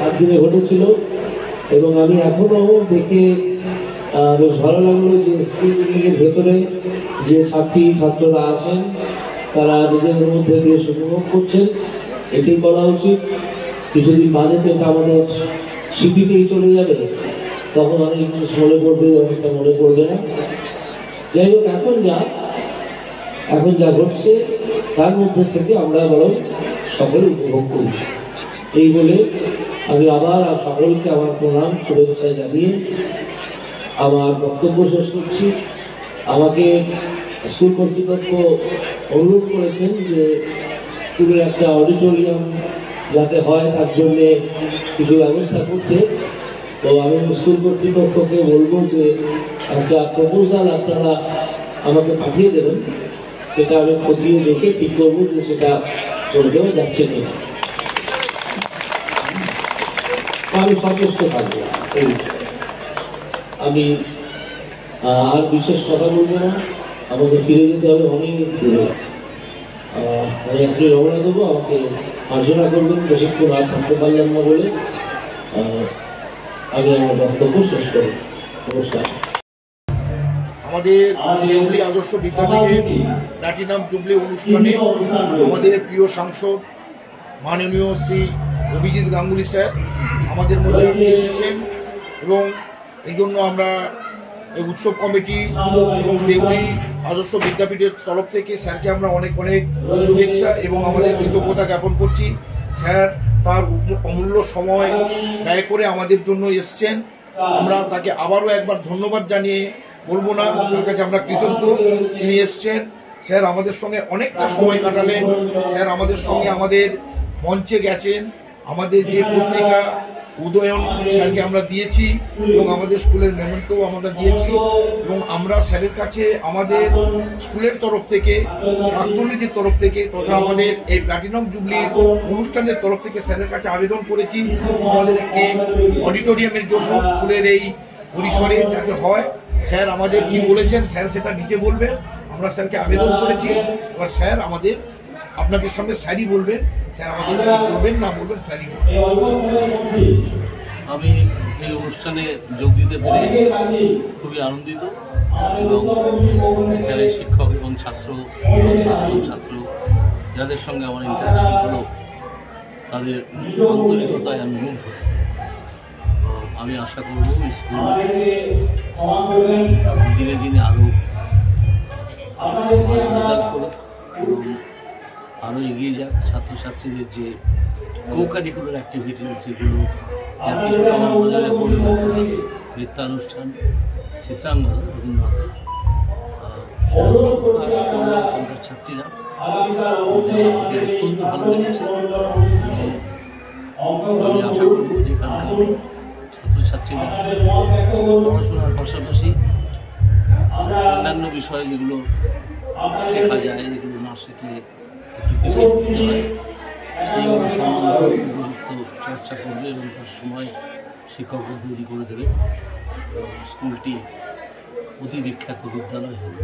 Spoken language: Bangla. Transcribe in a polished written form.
একদিনে ঘটেছিল এবং আমি এখনও দেখে বেশ ভালো লাগলো যে স্কুলের ভেতরে যে ছাত্ররা আছেন তারা নিজেদের মধ্যে বেশ উপভোগ করছেন। এটি করা উচিত। কিছুদিন বাদে তো আমাদের স্মৃতিতেই চলে যাবে, তখন অনেক জিনিস মনে পড়বে, অনেকটা মনে পড়বে না। যাই হোক, এখন যা ঘটছে তার মধ্যে থেকে আমরা বরং সকলে উপভোগ করি। এই বলে আমি আবার সকলকে আমার প্রণাম শুভেচ্ছা জানিয়ে আমার বক্তব্য শেষ করছি। আমাকে স্কুল কর্তৃপক্ষ অনুরোধ করেছেন যে স্কুলের একটা অডিটোরিয়াম যাতে হয় তার জন্যে কিছু ব্যবস্থা করতে। তো আমি স্কুল কর্তৃপক্ষকে বলবো যে একটা প্রপোজাল আপনারা আমাকে পাঠিয়ে দেবেন, সেটা আমি খতিয়ে দেখে ঠিক করবো যে সেটা করে দেওয়া যাচ্ছে কিনা। আমি সন্তুষ্ট থাকবো। আমি আর বিশেষ কথা বলবো না, আমাকে ফিরে যেতে হবে অনেক দূরে। আমি আপনি রওনা দেবো, আমাকে মার্জনা করবেন বেশিক্ষণ আর থাকতে পারলাম না বলে। আমি আমার বক্তব্য শেষ করি। নমস্কার। আমাদের দেউলি আদর্শ বিদ্যাপীঠের প্ল্যাটিনাম জুবলি অনুষ্ঠানে আমাদের প্রিয় সাংসদ মাননীয় শ্রী অভিজিৎ গাঙ্গুলি স্যার আমাদের মধ্যে এসেছেন এবং এই জন্য আমরা এই উৎসব কমিটি এবং দেউলি আদর্শ বিদ্যাপীঠের তরফ থেকে স্যারকে আমরা অনেক অনেক শুভেচ্ছা এবং আমাদের কৃতজ্ঞতা জ্ঞাপন করছি। স্যার তার অমূল্য সময় ব্যয় করে আমাদের জন্য এসছেন। আমরা তাকে আবারও একবার ধন্যবাদ জানিয়ে বলবো না, তার কাছে আমরা কৃতজ্ঞ। তিনি এসছেন, স্যার আমাদের সঙ্গে অনেকটা সময় কাটালেন। স্যার আমাদের সঙ্গে আমাদের মঞ্চে গেছেন, আমাদের যে পত্রিকা উদয়ন স্যারকে আমরা দিয়েছি এবং আমাদের স্কুলের মেমেন্টোও আমরা দিয়েছি এবং আমরা স্যারের কাছে আমাদের স্কুলের তরফ থেকে, প্রাক্তনীদের তরফ থেকে তথা আমাদের এই প্ল্যাটিনাম জুবলির অনুষ্ঠানের তরফ থেকে স্যারের কাছে আবেদন করেছি আমাদের একটি অডিটোরিয়ামের জন্য স্কুলের এই পরিসরে যাতে হয়। স্যার আমাদের কি বলেছেন স্যার সেটা নিজে বলবেন। আমরা স্যারকে আবেদন করেছি, এবার স্যার আমাদের আপনাদের সামনে স্যারই বলবেন, স্যার আমাদের কি বলবেন না বলবেন স্যারই বলবেন। আমি এই অনুষ্ঠানে যোগ দিতে পেরে খুবই আনন্দিত এবং এখানে শিক্ষক এবং ছাত্র যাদের সঙ্গে আমার ইন্টারাকশন হলো তাদের আন্তরিকতায় আমি মুগ্ধ। আমি আশা করব স্কুল দিনে দিনে আরও রেজাল্ট করুক এবং আরও এগিয়ে যাক। ছাত্রছাত্রীদের যে কো-কারিকুলার অ্যাক্টিভিটিস যেগুলো যার কিছুটা আমার বাজারে পরিণত হয়, নৃত্যানুষ্ঠান, চিত্রাঙ্গন, রবীন্দ্রনাথের এখানকার ছাত্রীরা আমাকে অত্যন্ত ভালো লেগেছে। আমি আশা করব যেখানকার ছাত্রছাত্রীরা পড়াশোনার পাশাপাশি অন্যান্য বিষয় যেগুলো শেখা যায়, যেগুলো না শিখলে একটু পিছিয়ে পড়তে হয়, সেইগুলো সম্বন্ধে উপযুক্ত চর্চা করবে এবং তার সময় শিক্ষকরা তৈরি করে দেবে। স্কুলটি অতি বিখ্যাত বিদ্যালয় হবে।